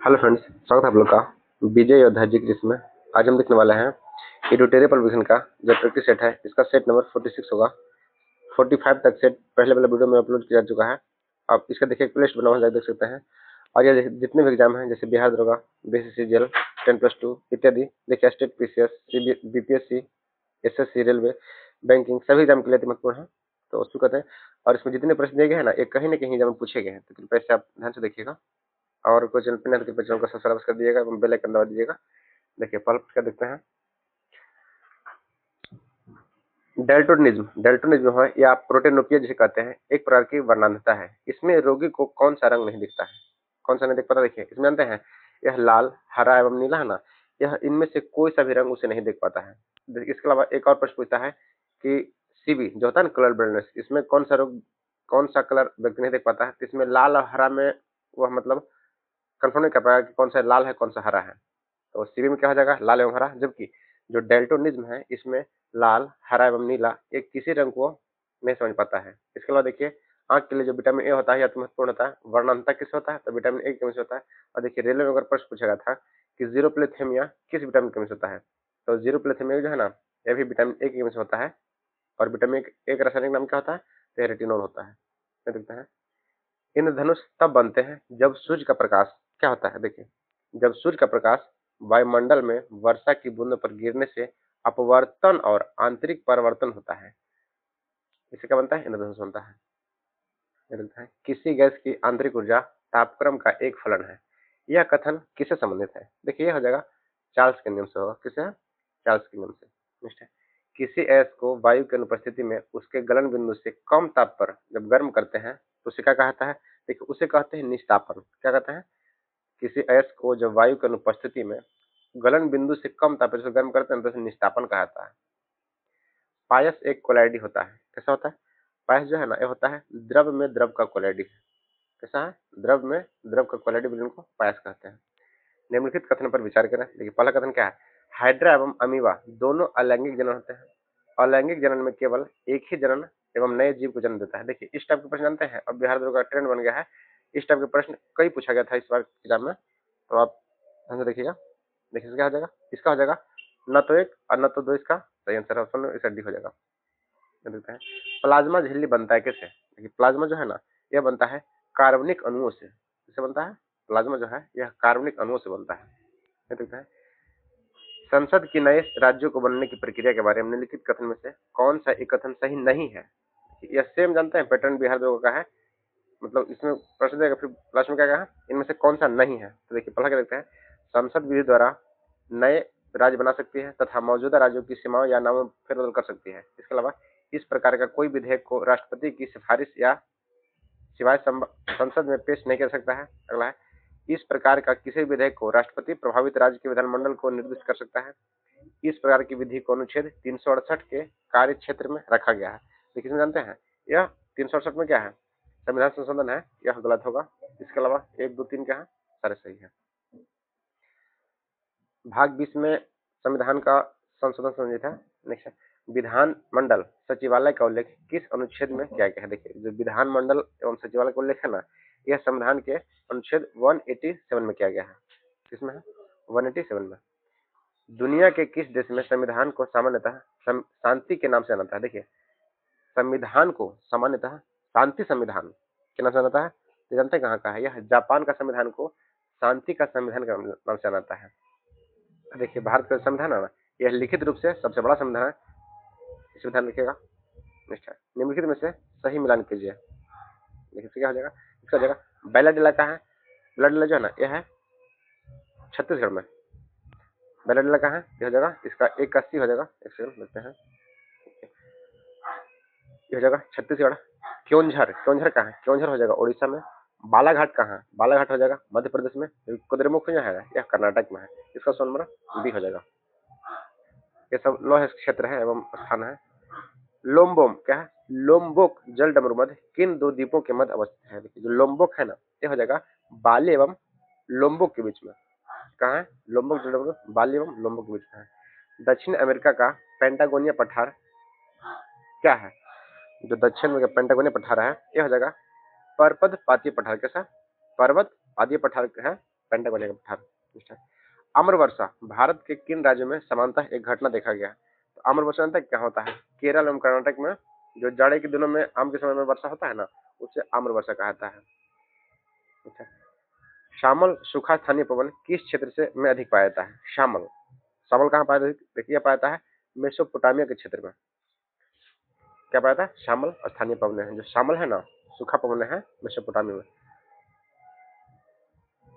Hello friends, स्वागत है आप लोग का विजय योद्धा जी क्विज में। आज हम देखने वाले हैं इडोटेरियल विजन का जो प्रैक्टिस सेट है। इसका सेट नंबर 46 होगा। 45 तक सेट पहले वाले वीडियो में अपलोड किया जा चुका है। आप इसका देखिए प्लेलिस्ट बना हुआ है, देख सकते हैं। और ये जितने भी एग्जाम हैं जैसे बिहार दरोगा, बीसीसीजीएल, 10+2 इत्यादि, देखिए state PCS, BPSC, SSC, railway, banking, सभी एग्जाम के लिए महत्वपूर्ण है। तो उसको कहते हैं। और इसमें जितने प्रश्न दिए गए हैं ना, ये कहीं ना कहीं एग्जाम में पूछे गए हैं, तो कृपया से आप ध्यान से देखिएगा। और कोई चैनल पर नहीं है तो कृपया चैनल को सब्सक्राइब कर दीजिएगा एवं बेल आइकन दबा दीजिएगा। देखिए पहले क्या देखते हैं। डेल्टोनिज्म है या प्रोटेनोपिया जिसे कहते हैं, एक प्रकार की वर्णांधता है। इसमें रोगी को कौन सा रंग नहीं दिखता है? कौन सा नहीं दिख पाता? देखिए इसमें जानते हैं, यह लाल, हरा एवं नीला है ना, यह इनमें से कोई सा भी रंग उसे नहीं दिख पाता है। इसके अलावा एक और प्रश्न पूछता है कि सीबी जो होता है ना, कलर ब्लाइंडनेस, इसमें कौन सा रोग, कौन सा कलर व्यक्ति नहीं देख पाता है? इसमें लाल और हरा में वह मतलब कंफर्म नहीं कर पाएगा कि कौन सा लाल है कौन सा हरा है। तो सीबी में क्या हो जाएगा? लाल एवं हरा। जबकि जो डेल्टोनिज्म है इसमें लाल, हरा एवं नीला एक किसी रंग को नहीं समझ पाता है। इसके अलावा देखिए आंख के लिए जो विटामिन ए होता है या तो महत्वपूर्ण होता है, वर्णांतता किस होता है? तो विटामिन ए की कमी से होता है। और देखिए रेलवे में अगर प्रश्न पूछा गया था कि जीरोप्लेथेमिया किस विटामिन की कमी से होता है, तो जीरोप्लेथेमिया जो है ना, यह भी विटामिन ए की कमी से होता है। और विटामिन ए का रासायनिक नाम क्या होता है? तो रेटिनॉल होता है। देखते हैं, इंद्रधनुष तब बनते हैं जब सूर्य का प्रकाश क्या होता है? देखिए जब सूर्य का प्रकाश वायुमंडल में वर्षा की बूंदों पर गिरने से अपवर्तन और आंतरिक परिवर्तन होता है। इससे क्या बनता है? इंद्रधनुष बनता है। ये लिखता है, किसी गैस की आंतरिक ऊर्जा तापक्रम का एक फलन है। यह कथन किससे संबंधित है? देखिए यह हो जाएगा चार्ल्स के नियम से होगा। किससे है? चार्ल्स के नियम से। नेक्स्ट है, किसी गैस को वायु की अनुपस्थिति में उसके गलन बिंदु से कम ताप पर जब गर्म करते हैं तो उसे क्या कहता है? देखिए उसे कहते हैं निस्तापन। क्या कहते हैं? किसी गैस को जब वायु की अनुपस्थिति में गलन बिंदु से कम ताप पर गर्म करते हैं तो उसे निस्तापन कहता है। पायस एक कोलाइडी होता है। कैसा होता है? पायस जो है ना, ये होता है द्रव में द्रव का कोलाइडी। कैसा है? द्रव में द्रव का कोलाइडी विलयन को पायस कहते हैं। निम्नलिखित कथन पर विचार करें। देखिए पहला कथन क्या है? हाइड्रा एवं अमीबा दोनों अलैंगिक जनन होते हैं। अलैंगिक जनन में केवल एक ही जनन एवं नए जीव को जन्म देता है। देखिए इस टाइप के प्रश्न जानते हैं, अब बिहार का ट्रेंड बन गया है। इस टाइप के प्रश्न कई पूछा गया था इस बार एग्जाम में, तो आप ध्यान से देखिएगा। देखिए क्या हो जाएगा? इसका हो जाएगा न तो एक और न तो दो। इसका सही आंसर ऑप्शन इसका डी हो जाएगा। देखते हैं, प्लाज्मा झिल्ली बनता है कैसे? देखिए प्लाज्मा जो है ना, यह बनता है कार्बनिक अणुओं से। किससे बनता है? प्लाज्मा जो है यह कार्बनिक अणुओं से बनता है। ये देखते हैं, संसद की नए राज्यों को बनने की प्रक्रिया के बारे में निम्नलिखित कथन में से कौन सा एक कथन सही नहीं है? यह सेम जानते हैं पैटर्न बिहार दो का है, मतलब इसमें प्रश्न देगा फिर लास्ट में क्या कहा, इनमें से कौन सा नहीं है? तो देखिए पहला क्या देखते हैं, संसद विधि द्वारा नए राज्य बना सकती है तथा मौजूदा राज्यों की सीमाओं या नामों में फेरबदल कर सकती है। इसके अलावा इस प्रकार का कोई विधेयक को राष्ट्रपति की सिफारिश या सिवाय संसद में पेश नहीं कर सकता है। अगला है, इस प्रकार का किसी विधेयक को राष्ट्रपति प्रभावित राज्य के विधानमंडल को निर्दिष्ट कर सकता है। इस प्रकार की विधि को अनुच्छेद 368 के कार्य क्षेत्र में रखा गया है। देखिए इसमें जानते हैं, यह 368 में क्या है? संविधान संशोधन है, यह गलत होगा। इसके अलावा 1, 2, 3 क्या है? सारे सही है। भाग 20 में संविधान का संशोधन संबंधित है। नेक्स्ट है, विधान मंडल सचिवालय का उल्लेख किस अनुच्छेद में किया गया है? देखिए जो विधान मंडल एवं सचिवालय का उल्लेख है ना, यह संविधान के अनुच्छेद 187 में किया गया है। किसमें है? 187 में। दुनिया के किस देश में संविधान को सामान्यतः शांति के नाम से जाना जाता है? देखिए संविधान को सामान्यतः शांति संविधान के नाम से जाना जाता है। तो जानते हैं कहाँ का है? यह जापान का संविधान को शांति का संविधान के नाम से जाना जाता है। देखिए भारत का संविधान है ना, यह लिखित रूप से सबसे बड़ा संविधान है। इस ध्यान रखिएगा। नेक्स्ट है, निम्नलिखित में से सही मिलान कीजिए। देखिए क्या हो जाएगा? इसका हो जाएगा बैलाडिला का है। बैलाडिला जो है ना, यह है छत्तीसगढ़ में। बैलाडिला का है, ये हो जाएगा इसका 81 हो जाएगा। एक सेकंड देखते हैं, ये हो जाएगा छत्तीसगढ़। क्योंझर, क्योंझर कहाँ है? क्योंझर हो जाएगा उड़ीसा में। बालाघाट कहाँ है? बालाघाट हो जाएगा मध्य प्रदेश में। कुद्रेमुख जो है यह कर्नाटक में है। इसका सोन नंबर बी हो जाएगा। ये सब लौह क्षेत्र है एवं स्थान है। लोम्बोक क्या है? लोम्बोक जल डमरू मध्य किन दो द्वीपों के मध्य अवस्थित है? देखिए जो लोम्बोक है ना, ये हो जाएगा बाली एवं लोम्बोक के बीच में। कहाँ है? लोम्बोक जल डमरू बाली एवं लोम्बोक के बीच में है। दक्षिण अमेरिका का पेंटागोनिया पठार क्या है? जो दक्षिण में पेंटागोनिया पठार है, यह हो जाएगा पर्वत पातीय पठार। कैसा? पर्वत पातीय पठार है पेंटक बनेगा पठार। आम्र वर्षा भारत के किन राज्यों में सामान्यतः एक घटना देखा गया? तो आम्र वर्षा जानते हैं क्या होता है? केरल एवं कर्नाटक में जो जाड़े के दिनों में आम के समय में वर्षा होता है ना, उसे आम्र वर्षा कहा जाता है। अच्छा, शामल सूखा स्थानीय पवन किस क्षेत्र से में अधिक पाया जाता है? शामल, शामल कहाँ पाया जाता है? देखिए पाया जाता है मेसोपोटामिया के क्षेत्र में। क्या पाया जाता है? शामल स्थानीय पवन है। जो शामल है ना, सूखा पवन है मेसोपोटामिया में।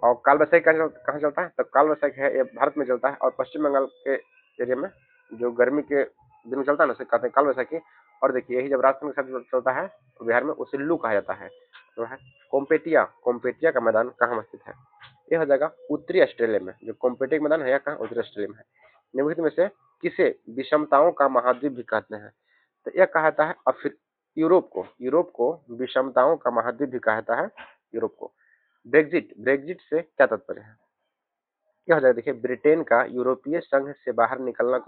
और काल वैसाखी कहाँ चलता है? तो काल वैसाखी है ये भारत में चलता है और पश्चिम बंगाल के एरिया में जो गर्मी के दिन में चलता है ना, उसे कहते हैं काल वैसाखी। और देखिए यही जब राजस्थान के साथ चलता है बिहार में, उसे लू कहा जाता है। तो है कोम्पेटिया, कोम्पेटिया का मैदान कहाँ स्थित है? ये हो जाएगा उत्तरी ऑस्ट्रेलिया में। जो कोम्पेटिया का मैदान है कहाँ? उत्तरी ऑस्ट्रेलिया में है। निम्नलिखित में से किसे विषमताओं का महाद्वीप भी कहते हैं? तो यह कहा जाता है यूरोप को विषमताओं का महाद्वीप भी कहा जाता है, यूरोप को। ब्रेग्जिट, ब्रेग्जिट से क्या तात्पर्य है? क्या हो जाएगा? देखिए ब्रिटेन का यूरोपीय संघ से बाहर निकलने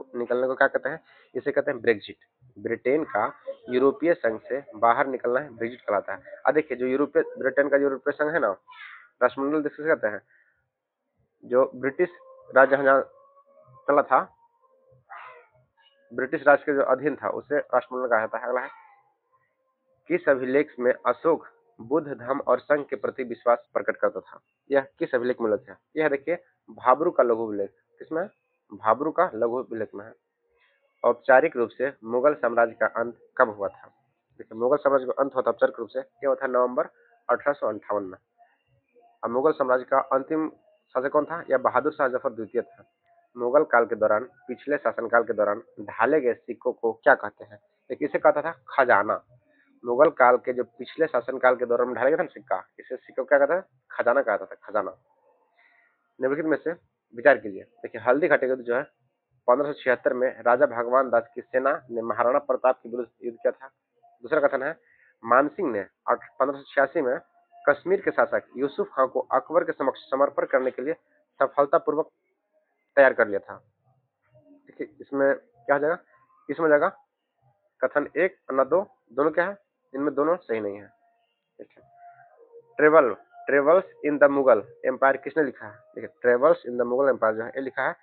को क्या कहते हैं? इसे कहते हैं ब्रेग्जिट। ब्रिटेन का यूरोपीय संघ से बाहर निकलना है ब्रेग्जिट कहलाता है। अब देखिए जो ब्रिटेन का यूरोपीय संघ है ना, राष्ट्रमंडल देश किसे कहते हैं? जो ब्रिटिश राज जहाँ चला था, ब्रिटिश राज के जो अधीन था, उसे राष्ट्रमंडल कहा जाता है। अगला है किस अभिलेख में अशोक बुद्ध धम्म और संघ के प्रति विश्वास प्रकट करता था? यह किस अभिलेख में उल्लेख है? यह देखिए भाब्रू का लघु अभिलेख। किसमें? भाब्रू का लघु अभिलेख में है। औपचारिक रूप से मुगल साम्राज्य का अंत कब हुआ था? देखिए मुगल साम्राज्य का अंत होता औपचारिक रूप से यह हुआ था नवंबर 1858 में। अब मुगल साम्राज्य का अंतिम शासक कौन था? यह बहादुर शाह जफर द्वितीय था। मुगल काल के दौरान, पिछले शासनकाल के दौरान ढाले गए सिक्कों को क्या कहते हैं? देखिए इसे कहता था खजाना। मुगल काल के जो पिछले शासनकाल के दौरान ढाला गया था ना सिक्का, इसे सिक्का को क्या कहता है? खजाना कहता था, खजाना। निम्नलिखित में से विचार कीजिए। देखिए हल्दी घाटी का जो है 1576 में राजा भगवान दास की सेना ने महाराणा प्रताप के विरुद्ध युद्ध किया था। दूसरा कथन है मानसिंह ने 1586 में कश्मीर के शासक यूसुफ खान को अकबर के समक्ष समर्पण करने के लिए सफलतापूर्वक तैयार कर लिया था। देखिए इसमें क्या हो जाएगा? इसमें जाएगा कथन 1 और 2, दोनों क्या है? इनमें दोनों सही नहीं है। ठीक है। Travels in the Mughal empire किसने लिखा है? देखिए travels in the Mughal empire जो है ये लिखा है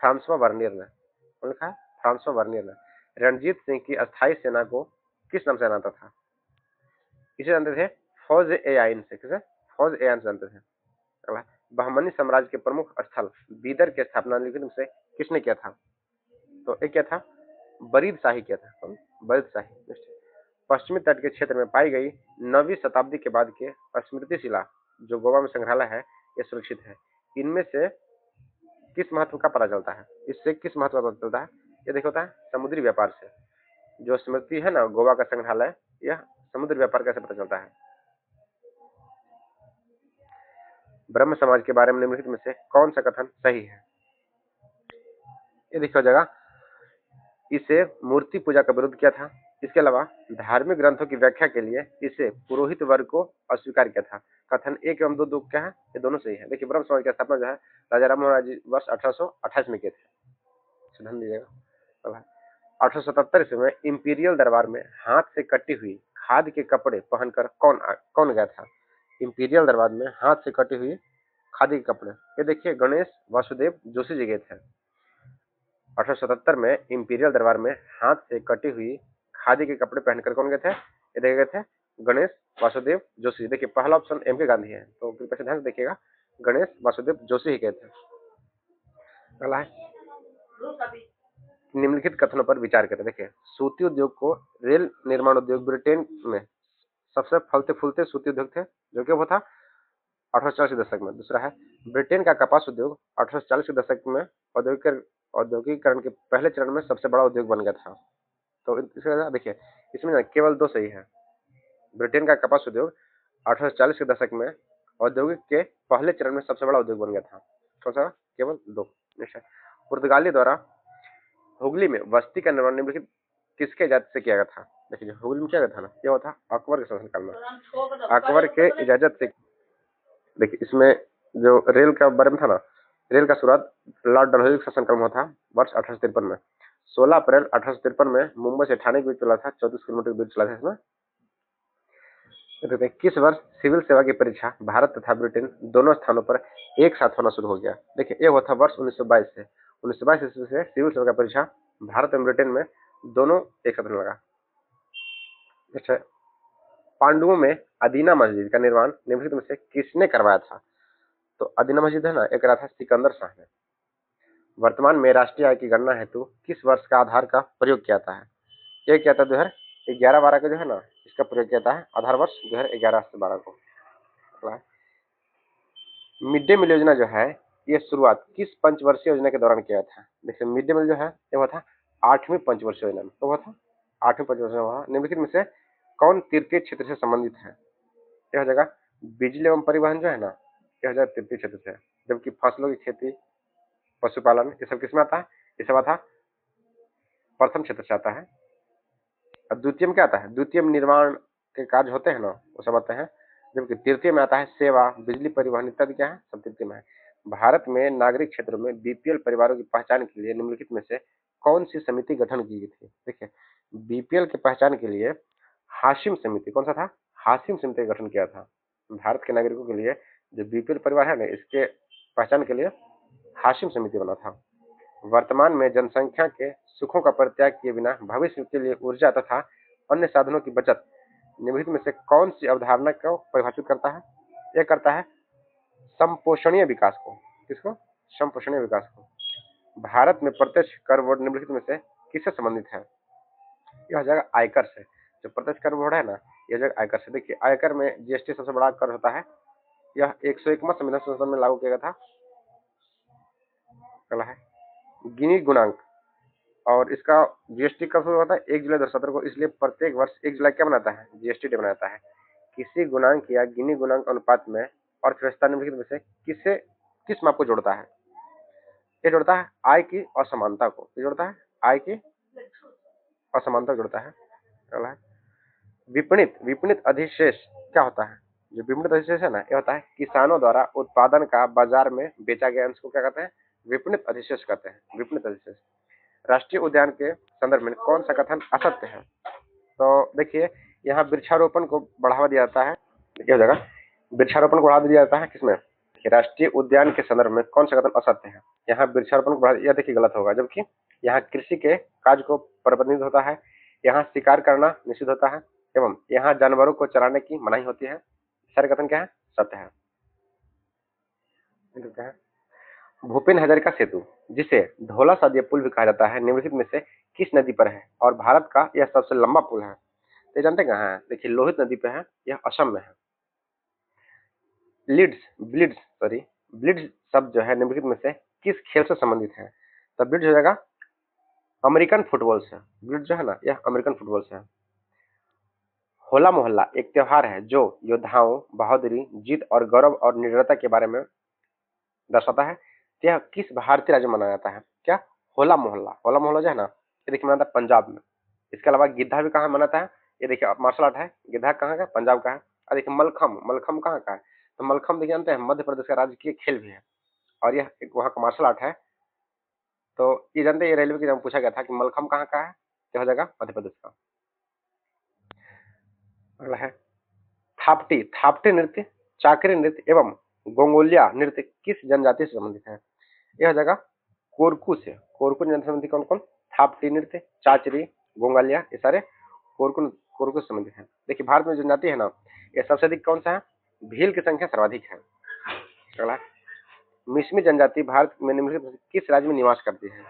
फ्रांसवा वर्नियर ने। कौन लिखा है? फ्रांसवा वर्नियर ने। रणजीत सिंह की अस्थायी सेना को किस नाम से जानता था? इसे जानते थे फौज ए आइन से। किसे? फौज ए आइन से जानते थे। अगला बहमनी साम्राज्य के प्रमुख स्थल बीदर की स्थापना निम्नलिखित में से किसने किया था? तो एक क्या था? बरीद शाही किया था। कौन? बरीद शाही। पश्चिमी तट के क्षेत्र में पाई गई 9वीं शताब्दी के बाद के स्मृति शिला जो गोवा में संग्रहालय है, ये सुरक्षित है। इनमें से किस महत्व का पता चलता है? इससे किस महत्व का पता चलता है? ये देखो होता है समुद्री व्यापार से। जो स्मृति है ना गोवा का संग्रहालय, यह समुद्री व्यापार कैसे पता चलता है? ब्रह्म समाज के बारे में निम्नलिखित में से कौन सा कथन सही है? ये देखिए हो जाएगा इसे मूर्ति पूजा का विरोध किया था। इसके अलावा धार्मिक ग्रंथों की व्याख्या के लिए इसे पुरोहित वर्ग को अस्वीकार किया था। कथन 1 एवं 2 क्या है? ये दोनों सही है। देखिए ब्रह्म समाज की स्थापना जो है राजा राम मोहन राय जी वर्ष 1828 में किए थे। ध्यान दीजिएगा। 1877 ईस्वी में इंपीरियल दरबार में हाथ से कटी हुई खाद के कपड़े पहनकर कौन गया था? इंपीरियल दरबार में हाथ से कटी हुई खादी के कपड़े, ये देखिए गणेश वासुदेव जोशी जी गए थे। 1877 में इंपीरियल दरबार में हाथ से कटी हुई खादी के कपड़े पहनकर कौन गए थे? ये देखे गए थे गणेश वासुदेव जोशी। देखिए पहला ऑप्शन एम के गांधी है, तो कृपया से ध्यान से देखिएगा, गणेश वासुदेव जोशी ही गए थे। अगला है निम्नलिखित कथनों पर विचार करें। देखिए सूती उद्योग को रेल निर्माण उद्योग ब्रिटेन में सबसे फलते फूलते सूती उद्योग थे, जो कि वो था 1840 के दशक में। दूसरा है ब्रिटेन का कपास उद्योग 1840 के दशक में औद्योगिकरण के पहले चरण में सबसे बड़ा उद्योग बन गया था। तो इसका देखिए इसमें केवल 2 सही है। ब्रिटेन का कपास उद्योग 1840 के दशक में औद्योगिक के पहले चरण में सबसे बड़ा उद्योग बन गया था। कौन सा? केवल 2। पुर्तगाली द्वारा हुगली में बस्ती का निर्माण निम्नलिखित किसके इजाजत से किया गया था? देखिए हुगली में क्या गया था ना, यह था अकबर के शासनकाल में। अकबर के इजाजत से। देखिए इसमें जो रेल का बारे में था ना, रेल का शुरुआत लॉर्ड डलहौजी के शासनकाल में हुआ था वर्ष 1853 में। 16 अप्रैल 1853 में मुंबई से ठाणे के बीच चला था, 34 किलोमीटर दूर चला था इसमें। देखते हैं किस वर्ष सिविल सेवा की परीक्षा भारत तथा ब्रिटेन दोनों स्थानों पर एक साथ होना शुरू हो गया। देखिए ये हुआ था वर्ष 1922 से। 1922 ईस्वी से सिविल सेवा का परीक्षा भारत एवं ब्रिटेन में दोनों एक साथ होने लगा। अच्छा, पांडुओं में अदीना मस्जिद का निर्माण निम्नलिखित में से किसने करवाया था? तो अदीना मस्जिद है ना, एक रहा था सिकंदर शाह ने। वर्तमान में राष्ट्रीय आय की गणना हेतु किस वर्ष का आधार का प्रयोग किया जाता है? ये किया था 2011-12 का जो है ना, इसका प्रयोग किया था आधार वर्ष 2011 से 12 को। मिड डे मील योजना जो है ये शुरुआत किस पंचवर्षीय योजना के दौरान किया था? देखिए मिड डे मील जो है ये हुआ था 8वीं पंचवर्षीय योजना में। तो हुआ था 8वीं पंचवर्षीय हुआ। निम्नलिखित में से कौन तृतीय क्षेत्र से संबंधित है? यह जगह बिजली एवं परिवहन जो है ना, यह जगह तृतीय क्षेत्र से है। जबकि फसलों की खेती, पशुपालन ये सब किसमें आता है? ये सब आता प्रथम क्षेत्र से आता है। और द्वितीय में क्या आता है? द्वितीय में निर्माण के कार्य होते हैं ना, वो सब आते हैं। जबकि तृतीय में आता है सेवा, बिजली, परिवहन इत्यादि क्या है, सब तृतीय में है। भारत में नागरिक क्षेत्रों में बीपीएल परिवारों की पहचान के लिए निम्नलिखित में से कौन सी समिति गठन की गई थी? देखिए बीपीएल की पहचान के लिए हाशिम समिति, कौन सा था? हाशिम समिति का गठन किया था। भारत के नागरिकों के लिए जो बीपीएल परिवार है ना, इसके पहचान के लिए हाशिम समिति बना था। वर्तमान में जनसंख्या के सुखों का परित्याग किए बिना भविष्य के लिए ऊर्जा तथा अन्य साधनों की बचत निम्नलिखित में से कौन सी अवधारणा को परिभाषित करता है? यह करता है संपोषणीय विकास को। किसको? संपोषणीय विकास को। भारत में प्रत्यक्ष कर बोर्ड निम्नलिखित में से किससे संबंधित है? यह जगह आयकर से। जो प्रत्यक्ष कर बोर्ड है ना, यह जगह आयकर से। देखिए आयकर में जीएसटी सबसे बड़ा कर होता है। यह 101वां संविधान संशोधन में लागू किया गया था। अगला है गिनी गुणांक, और इसका जीएसटी कब शुरू होता है? 1 जुलाई 2017 को। इसलिए प्रत्येक वर्ष 1 जुलाई क्या बनाता है? जीएसटी डे बनाता है। किसी गुणांक या गिनी गुणांक अनुपात में अर्थव्यवस्था निम्नलिखित में से किस माप को जोड़ता है? ये जोड़ता है आय की असमानता को। ये जोड़ता है आय की असमानता जोड़ता है। अगला है विपणित विपणित अधिशेष क्या होता है? जो विपणित अधिशेष है ना, ये होता है किसानों द्वारा उत्पादन का बाजार में बेचा गया अंश को क्या कहते हैं? विपणित अधिशेष कहते हैं। विपणित अधिशेष। राष्ट्रीय उद्यान के संदर्भ में कौन सा कथन असत्य है? तो देखिए यहाँ वृक्षारोपण को बढ़ावा दिया जाता है। देखिए जगह वृक्षारोपण को बढ़ावा दिया जाता है किसमें? राष्ट्रीय उद्यान के संदर्भ में कौन सा कथन असत्य है? यहाँ वृक्षारोपण को बढ़ावा, यह देखिए गलत होगा। जबकि यहाँ कृषि के कार्य को प्रतिबंधित होता है, यहाँ शिकार करना निषिद्ध होता है, एवं यहाँ जानवरों को चराने की मनाही होती है। सारे कथन क्या है? सत्य है। भूपेन हजारिका सेतु, जिसे ढोला सादिया पुल भी कहा जाता है, निम्नलिखित में से किस नदी पर है? और भारत का यह सबसे लंबा पुल है। तो जानते कहाँ है? देखिए लोहित नदी पे है, यह असम में है। ब्लिट्स शब्द जो है निम्नलिखित में से किस खेल से संबंधित है? तो ब्लिट्स हो जाएगा अमेरिकन फुटबॉल से। ब्लिट्स जो है ना, यह अमेरिकन फुटबॉल से है। होला मोहल्ला एक त्योहार है जो योद्धाओं, बहादुरी, जीत और गौरव और निडरता के बारे में दर्शाता है। यह किस भारतीय राज्य में मनाया जाता है? क्या? होला मोहल्ला। होला मोहल्ला जो है ना, ये देखिए मनाता है पंजाब में। इसके अलावा गिद्धा भी कहाँ मनाता है? ये देखिए मार्शल आर्ट है, गिद्धा कहाँ का? पंजाब का है। और देखिए मलखम, मलखम कहाँ का है? तो मलखम देखिए जानते हैं मध्य प्रदेश का राजकीय खेल भी है, और यह एक वहाँ का मार्शल आर्ट है। तो ये जानते हैं, ये रेलवे के एग्जाम पूछा गया था कि मलखम कहाँ का है? यह जगह मध्य प्रदेश का। अगला है थापटी। थापटी नृत्य, चाकरी नृत्य एवं गोंगोलिया नृत्य किस जनजाति से संबंधित है? यह जगह कोरकू से। कोरकू जनजाति से संबंधित कौन कौन? थापटी नृत्य, चाचरी, गोंगालिया, ये सारे कोरकू कोरकू से संबंधित है। देखिए भारत में जनजाति है ना, ये सबसे अधिक कौन सा है? भील की संख्या सर्वाधिक है। अगला मिश्मी जनजाति भारत में निम्नलिखित में से किस राज्य में निवास करती है?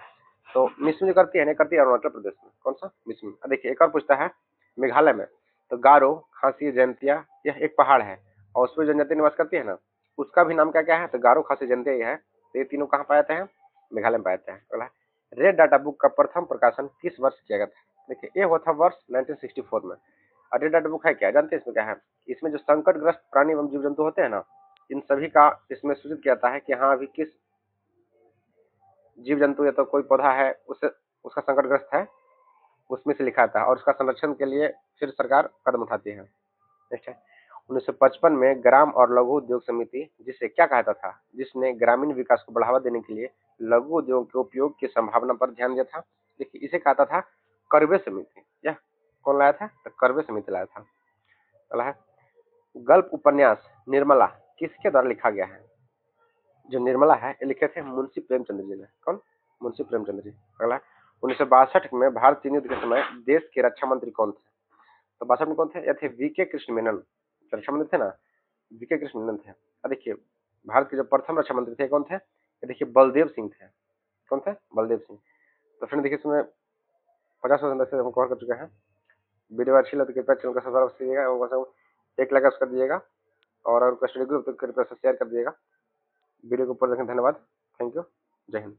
तो मिश्मी जो करती है ना, करती है अरुणाचल प्रदेश में। कौन सा? मिश्मी। देखिए एक और पूछता है मेघालय में, तो गारो, खासी, जयंतिया, यह एक पहाड़ है और उसमें जनजाति निवास करती है ना, उसका भी नाम क्या क्या है? तो गारो, खासी, जयंतिया ये है। तो ये तीनों कहाँ पाए जाते हैं? मेघालय में पाए जाते हैं। अगला रेड डाटा बुक का प्रथम प्रकाशन किस वर्ष किया गया था? देखिए ये हुआ था वर्ष 1964 में। और रेड डाटा बुक है क्या? जानते हैं इसमें क्या है? इसमें जो संकटग्रस्त प्राणी एवं जीव जंतु होते हैं ना, इन सभी का इसमें सूचित किया जाता है कि हाँ अभी किस जीव जंतु या तो कोई पौधा है उससे उसका संकटग्रस्त है, उसमें से लिखा था, और उसका संरक्षण के लिए फिर सरकार कदम उठाती है। नेक्स्ट है 1955 में ग्राम और लघु उद्योग समिति, जिसे क्या कहता था? जिसने ग्रामीण विकास को बढ़ावा देने के लिए लघु उद्योग के उपयोग की संभावना पर ध्यान दिया था। देखिए इसे कहता था करवे समिति। यह कौन लाया था? तो करवे समिति लाया था। अगला है गल्प उपन्यास निर्मला किसके द्वारा लिखा गया है? जो निर्मला है ये लिखे थे मुंशी प्रेमचंद्र जी ने। कौन? मुंशी प्रेमचंद्र जी। अगला, 1962 में भारत चीन युद्ध के समय देश के रक्षा मंत्री कौन थे? तो 62 में कौन थे? ये थे वीके कृष्ण मेनन। जो रक्षा मंत्री थे ना, वीके कृष्ण मेनन थे। अब देखिए, भारत के जो प्रथम रक्षा मंत्री थे कौन थे? ये देखिए बलदेव सिंह थे। कौन थे? बलदेव सिंह। तो फ्रेंड देखिए, इसमें 50% से हम कवर कर चुके हैं। वीडियो अच्छी लगी तो कृपया चैनल को सब्सक्राइब कीजिएगा और एक लाइक कर दीजिएगा, और अगर स्टडी ग्रुप तो कृपया शेयर कर दीजिएगा। वीडियो को पूरा देखने धन्यवाद। Thank you. जय हिंद।